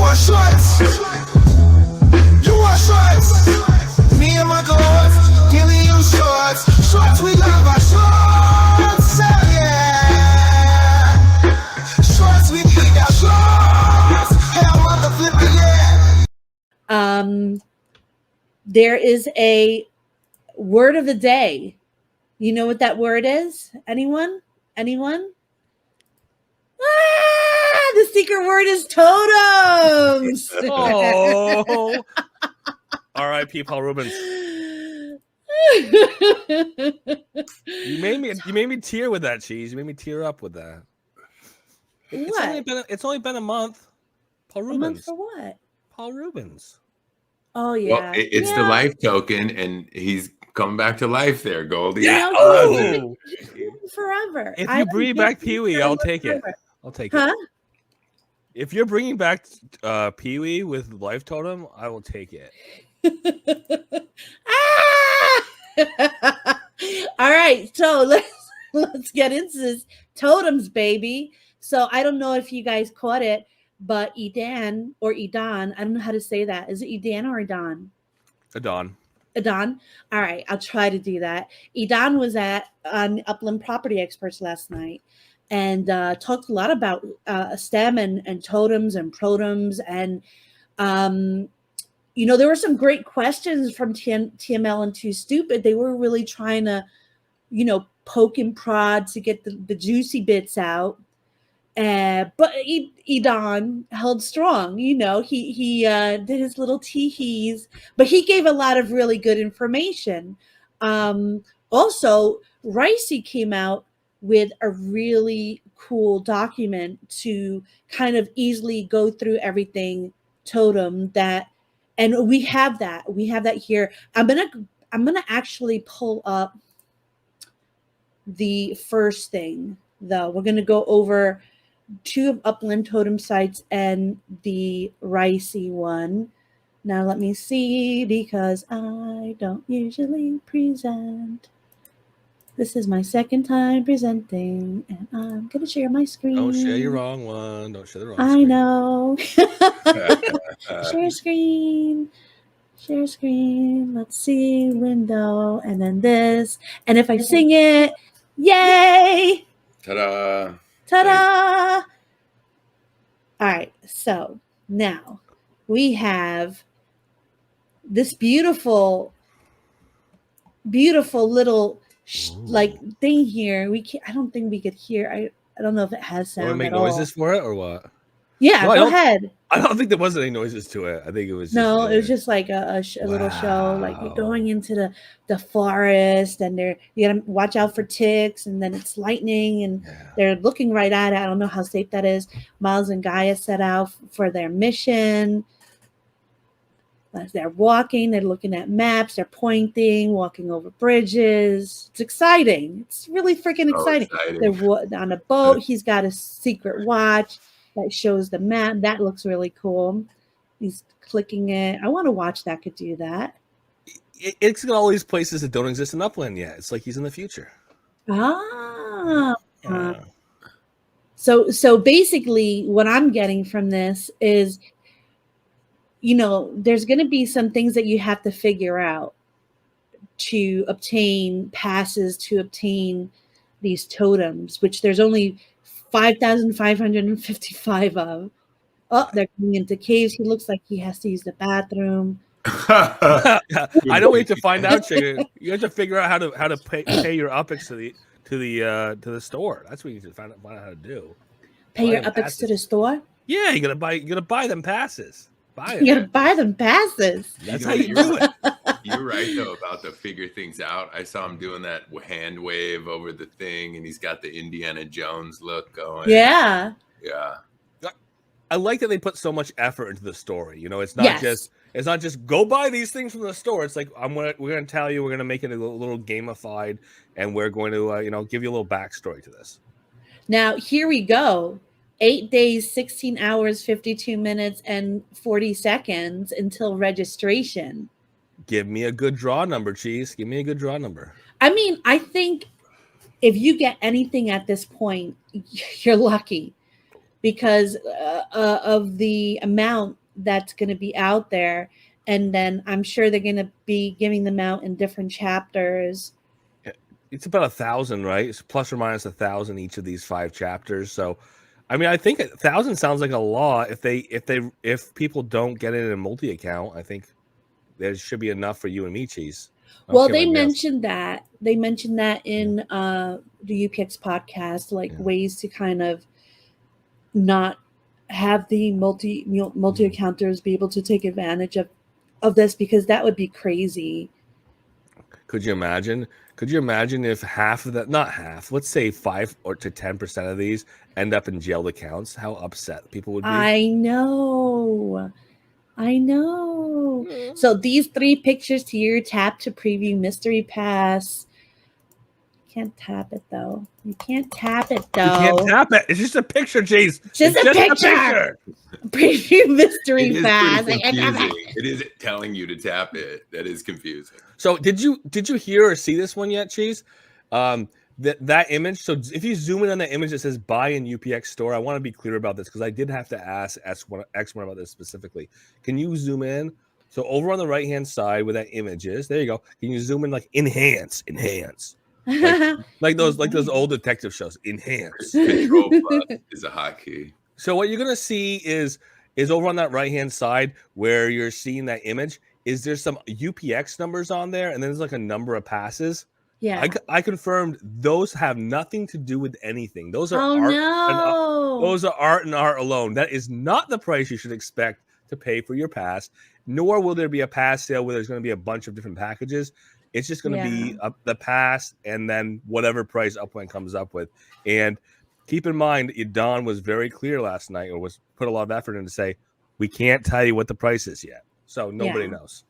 want shorts? You want shorts? Me and my girls, giving you shorts. Shorts, we love our shorts. Yeah. Shorts, we need our shorts. Hell, mother flipping, yeah. There is a word of the day. You know what that word is? Anyone? Anyone? The secret word is totems. Oh. R.I.P. Paul Rubens. You made me tear with that, Cheese. You made me tear up with that. What? It's only been a month. Paul Rubens. A month for what? Paul Rubens. Oh yeah. Well, it's the life token, and he's coming back to life there, Goldie. Yeah. Forever. If you bring back Pee-wee, I'll take it. I'll take it. If you're bringing back Pee-wee with life totem, I will take it. All right, so let's get into this totems, baby. So I don't know if you guys caught it, but Edan or Edan, I don't know how to say that. Is it Edan or Edan? Adon. All right, I'll try to do that. Edan was on Upland Property Experts last night and talked a lot about STEM and totems and protems. And, there were some great questions from TML and Too Stupid. They were really trying to, poke and prod to get the juicy bits out. But Edan held strong, he did his little tee-hees, but he gave a lot of really good information. Also, Ricey came out with a really cool document to kind of easily go through everything totem and we have that here. I'm gonna actually pull up the first thing though. We're gonna go over 2 of Upland totem sites and the Ricey one. Now let me see, because I don't usually present. This is my second time presenting, and I'm gonna share my screen. Don't share your wrong one. Don't share the wrong I screen. know. Share screen. Let's see, window, and then this. And if I sing it, yay! Ta-da! Ta-da! All right, so now we have this beautiful little thing here. I don't think we could hear. I don't know if it has sound. Want to make at noises all. for it or what? Yeah, no, go ahead. I don't think there was any noises to it. I think it was it was just like a little show. Like you're going into the forest, and you gotta watch out for ticks, and then it's lightning, and they're looking right at it. I don't know how safe that is. Miles and Gaia set out for their mission. As they're walking, they're looking at maps, they're pointing, walking over bridges. It's exciting. It's really freaking exciting. They're on a boat. He's got a secret watch that shows the map. That looks really cool. He's clicking it. I want to watch that could do that. It's got all these places that don't exist in Upland yet. It's like he's in the future. So basically what I'm getting from this is, there's going to be some things that you have to figure out to obtain passes, to obtain these totems, which there's only 5,555 of. Oh, they're going into caves. He looks like he has to use the bathroom. I don't wait to find out, chicken. You have to figure out how to pay your UPX to the store. That's what you need to find out how to do. Pay your UPX to the store? Yeah, you gotta buy them passes. You gotta buy them passes. That's how you do it. You're right though about the figure things out. I saw him doing that hand wave over the thing, and he's got the Indiana Jones look going. Yeah. I like that they put so much effort into the story. It's not just go buy these things from the store. It's like we're gonna tell you, we're gonna make it a little gamified, and we're going to give you a little backstory to this. Now here we go. 8 days, 16 hours, 52 minutes, and 40 seconds until registration. Give me a good draw number, Cheese. Give me a good draw number. I mean, I think if you get anything at this point, you're lucky, because of the amount that's going to be out there. And then I'm sure they're going to be giving them out in different chapters. It's about 1,000, right? It's plus or minus 1,000 each of these 5 chapters. So, I mean, I think 1,000 sounds like a lot. If people don't get it in a multi account, I think there should be enough for you and me, Cheese. Well, they mentioned that. They mentioned that in the UPX podcast, like ways to kind of not have the multi accounters be able to take advantage of this, because that would be crazy. Could you imagine? Could you imagine if half of that, not half, let's say 5 or to 10% of these end up in jailed accounts? How upset people would be. I know. So these 3 pictures here, tap to preview mystery pass. Can't tap it though. You can't tap it though. You can't tap it. It's just a picture, Cheese. Just a picture. Preview mystery pass. It is telling you to tap it. That is confusing. So did you hear or see this one yet, Cheese? That image. So if you zoom in on that image that says buy in UPX store, I want to be clear about this because I did have to ask X1 about this specifically. Can you zoom in? So over on the right hand side where that image is, there you go. Can you zoom in like enhance? like those old detective shows. Enhance. Control plus is a hotkey. So what you're gonna see is over on that right hand side where you're seeing that image. Is there some UPX numbers on there, and then there's like a number of passes? Yeah, I confirmed those have nothing to do with anything. Those are art. No. Those are art and art alone. That is not the price you should expect to pay for your pass. Nor will there be a pass sale where there's going to be a bunch of different packages. It's just going to be the pass and then whatever price Upland comes up with. And keep in mind, Don was very clear last night, or was put a lot of effort in to say, we can't tell you what the price is yet. So nobody knows.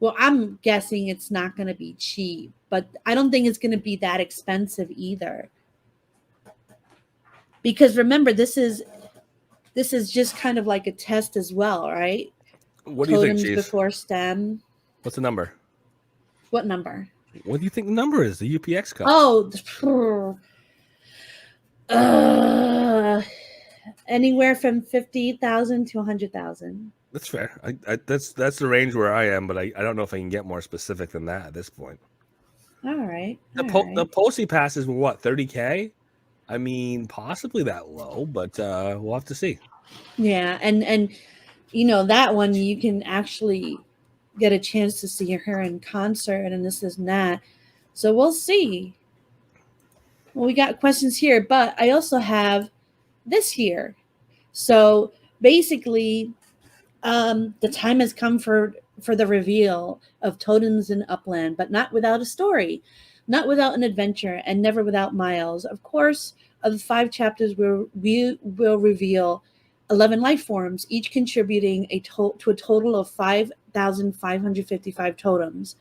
Well, I'm guessing it's not going to be cheap, but I don't think it's going to be that expensive either. Because remember, this is just kind of like a test as well, right? What do you think, Totems Chief? before STEM. What's the number? What number? What do you think the number is? The UPX code. Oh, anywhere from 50,000 to 100,000. That's fair. That's the range where I am, but I don't know if I can get more specific than that at this point. All right. The Posey passes were what, 30K? I mean, possibly that low, but we'll have to see. Yeah, and you know that one you can actually get a chance to see her in concert, and this is that. So we'll see. Well, we got questions here, but I also have this here. So basically, the time has come for the reveal of Totems in Upland, but not without a story, not without an adventure, and never without Miles. Of course, of the 5 chapters, we will reveal 11 life forms, each contributing to a total of 5,555 totems.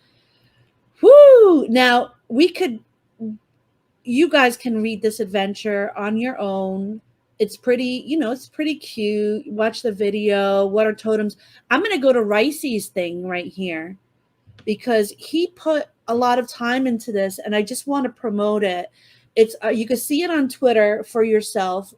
Woo! Now, you guys can read this adventure on your own. It's pretty, it's pretty cute. Watch the video. What are totems? I'm going to go to Ricey's thing right here because he put a lot of time into this, and I just want to promote it. It's you can see it on Twitter for yourself.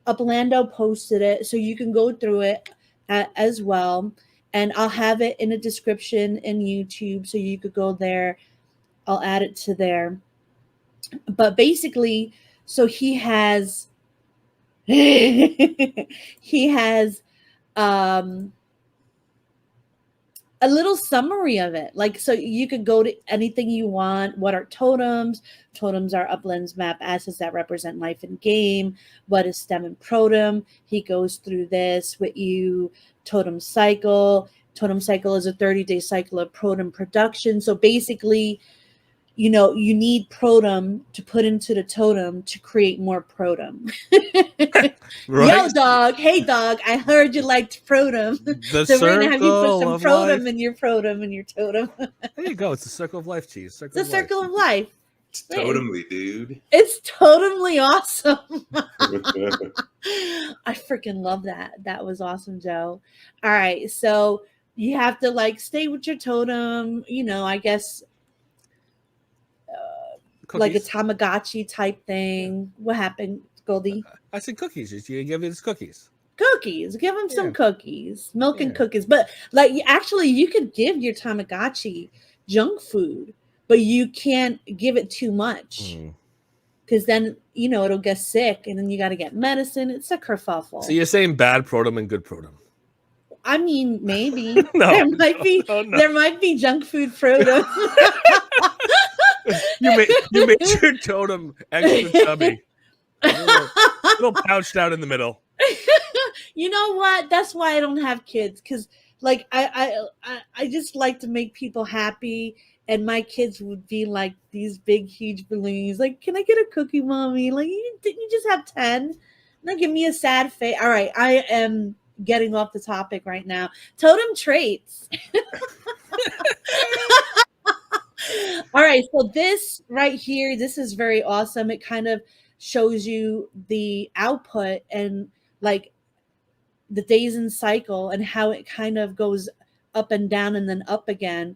Uplando posted it, so you can go through it as well. And I'll have it in a description in YouTube, so you could go there. I'll add it to there. But basically, so he has a little summary of it. Like, so you could go to anything you want. What are totems? Totems are Upland's map assets that represent life in game. What is STEM and Protem? He goes through this with you. Totem cycle. Totem cycle is a 30-day cycle of Protem production. So basically, you need Protem to put into the totem to create more Protem. Right? Yo, dog. Hey, dog. I heard you liked Protem. So we're going to have you put some Protem in your Protem and your totem. There you go. It's a circle of life, Cheese. It's a circle of life. It's totemly, dude. It's totally awesome. I freaking love that. That was awesome, Joe. All right. So you have to stay with your totem, I guess. Like a Tamagotchi type thing. What happened? Goldie? I said cookies. You give us cookies. Cookies. Give them some Yeah. cookies, milk and Yeah. cookies. But like, actually, you could give your Tamagotchi junk food, but you can't give it too much because then it'll get sick, and then you got to get medicine. It's a kerfuffle. So you're saying bad Protem and good Protem? I mean, maybe No, there might be no. there might be junk food Protem. You made your Totem extra chubby, little pouched out in the middle. You know what? That's why I don't have kids, because like I just like to make people happy, and my kids would be like these big huge balloons. Like, can I get a cookie, mommy? Like, didn't you just have 10? Now give me a sad face. All right, I am getting off the topic right now. Totem traits. All right, so this right here, this is very awesome. It kind of shows you the output and like the days in cycle and how it kind of goes up and down and then up again.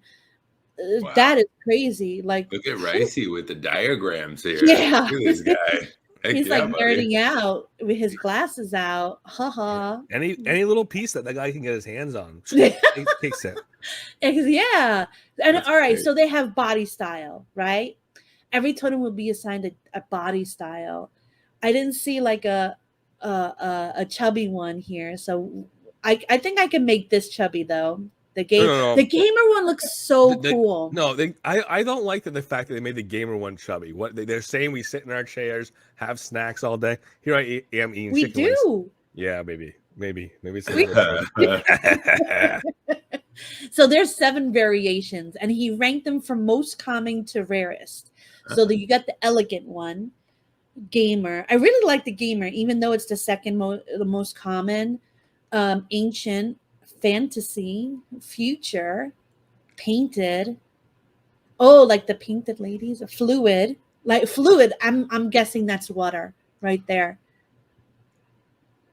Wow. That is crazy. Like, look at Ricey with the diagrams here. Yeah. Look at this guy. Heck he's yeah, like buddy. nerding out with his glasses out. Haha. Any little piece that guy can get his hands on, he takes it. Yeah. And That's all right, great. so they have body style, right? Every totem will be assigned a body style. I didn't see like a chubby one here, so I think I can make this chubby though. The the gamer one looks so cool. No, I don't like the fact that they made the gamer one chubby. What they're saying, we sit in our chairs, have snacks all day. Here I am eating. We chicken do. wings. Yeah, maybe it's So there's 7 variations, and he ranked them from most common to rarest. So that you got the elegant one, gamer. I really like the gamer, even though it's the second the most common. Ancient, fantasy, future, painted. Oh, like the painted ladies, fluid. Like fluid. I'm guessing that's water right there.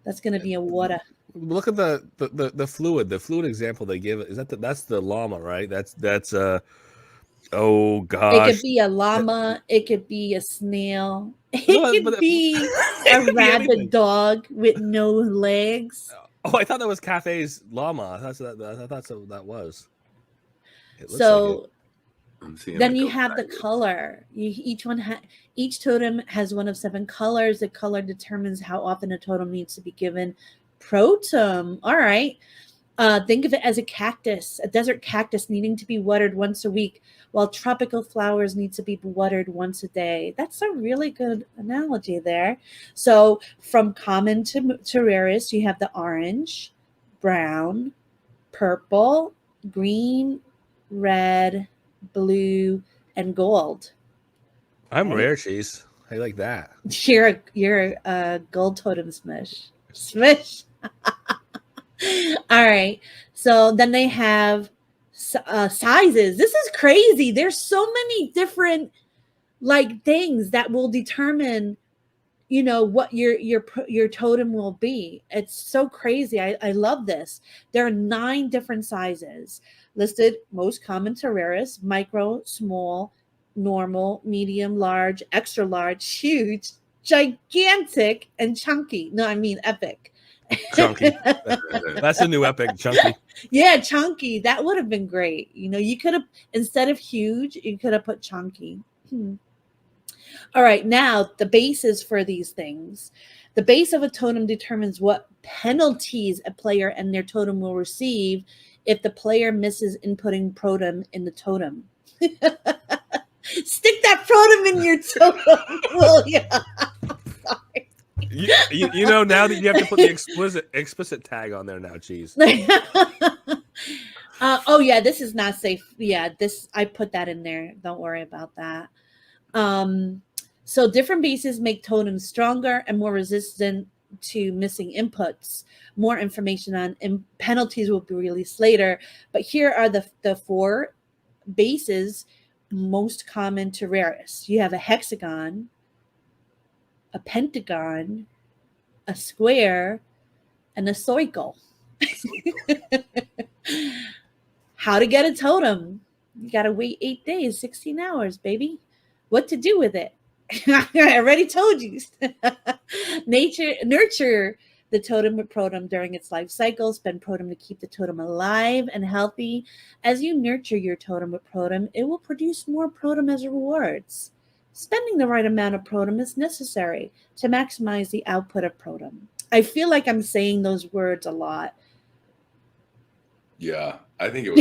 That's gonna be a water. Look at the fluid example they give. Is that's the llama, right? That's oh gosh. It could be a llama, it could be a snail, it could be a rabid dog with no legs. Oh, I thought that was Cafe's llama. I thought so that was. So like then you have the color. Each totem has one of 7 colors. The color determines how often a totem needs to be given Protem. All right. Think of it as a cactus, a desert cactus needing to be watered once a week, while tropical flowers need to be watered once a day. That's a really good analogy there. So from common to rarest, you have the orange, brown, purple, green, red, blue, and gold. I'm rare, cheese. I like that. You're a gold totem smush. Smush. All right. So then they have sizes. This is crazy. There's so many different like things that will determine, what your totem will be. It's so crazy. I love this. There are 9 different sizes listed, most common to rarest: micro, small, normal, medium, large, extra large, huge, gigantic, and chunky. No, I mean epic. Chunky. That's a new epic, chunky. Yeah, chunky. That would have been great. You could have, instead of huge, you could have put chunky. All right, now the bases for these things. The base of a totem determines what penalties a player and their totem will receive if the player misses inputting Protem in the totem. Stick that Protem in your totem, will ya? Sorry. You know now that you have to put the explicit tag on there now, cheese. Oh yeah, this is not safe. Yeah, I put that in there. Don't worry about that. So different bases make totems stronger and more resistant to missing inputs. More information on penalties will be released later, but here are the 4 bases most common to rarest. You have a hexagon, a pentagon, a square, and a circle. How to get a totem? You got to wait 8 days, 16 hours, baby. What to do with it? I already told you. Nurture the totem with protem during its life cycle. Spend protem to keep the totem alive and healthy. As you nurture your totem with protem, it will produce more protem as rewards. Spending the right amount of protem is necessary to maximize the output of protem. I feel like I'm saying those words a lot. Yeah, I think it was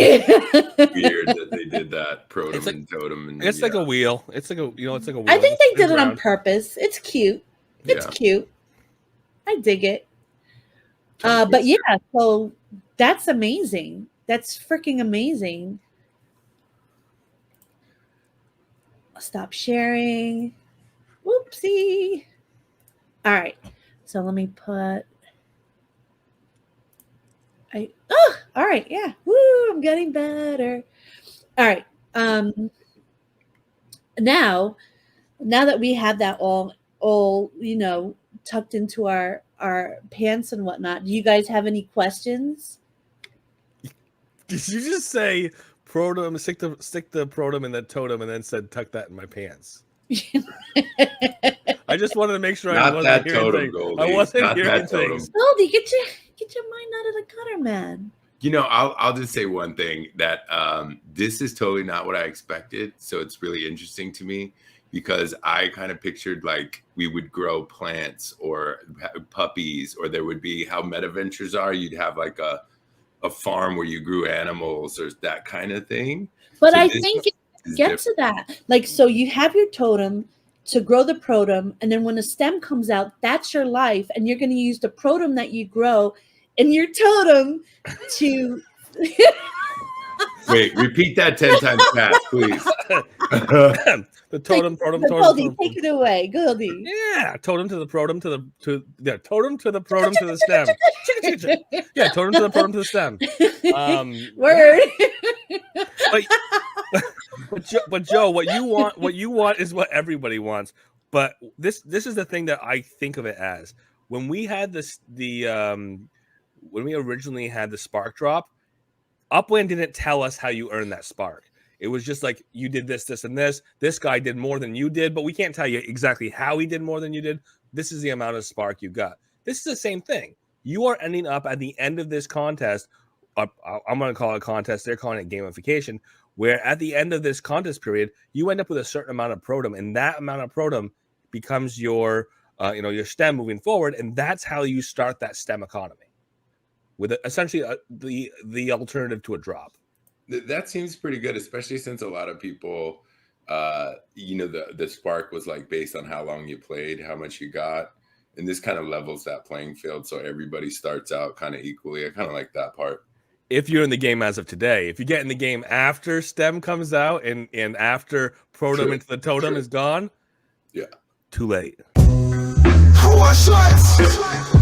weird that they did that protem and totem. And It's like a wheel. It's like a it's like a wheel. I think they did it on purpose. It's cute. It's Yeah. cute. I dig it. But yeah, so that's amazing. That's freaking amazing. I'll stop sharing. Whoopsie. All right. So let me put. All right. Yeah. Woo! I'm getting better. All right. Now that we have that all tucked into our pants and whatnot, do you guys have any questions? Did you just say protem? Stick the protem in the totem, and then said tuck that in my pants. I just wanted to make sure I wasn't hearing things. I wasn't hearing things. Goldie, get your mind out of the gutter, man. You know, I'll just say one thing, that this is totally not what I expected. So it's really interesting to me, because I kind of pictured like we would grow plants or puppies, or there would be how MetaVentures are. You'd have like a farm where you grew animals or that kind of thing. But so I think it gets to that. Like, so you have your totem to grow the protem, and then when a stem comes out, that's your life, and you're going to use the protem that you grow in your totem to wait, repeat that 10 times fast, please. The totem, protem, Goldie, take it away, Goldie. Yeah, totem to the protem to the totem to the protem to the stem. Yeah, totem to the protem to the stem. Word. But Joe, what you want is what everybody wants. But this is the thing that I think of it as. When we had when we originally had the spark drop, Upland didn't tell us how you earn that spark. It was just like, you did this, this, and this. This guy did more than you did, but we can't tell you exactly how he did more than you did. This is the amount of spark you got. This is the same thing. You are ending up at the end of this contest. I'm going to call it a contest. They're calling it gamification, where at the end of this contest period, you end up with a certain amount of protem, and that amount of protem becomes your stem moving forward, and that's how you start that stem economy, with essentially the alternative to a drop. That seems pretty good, especially since a lot of people, the spark was like based on how long you played, how much you got, and this kind of levels that playing field, so everybody starts out kind of equally. I kind of like that part. If you're in the game as of today, if you get in the game after stem comes out and after protem into the totem is gone, yeah, too late. Who are shots?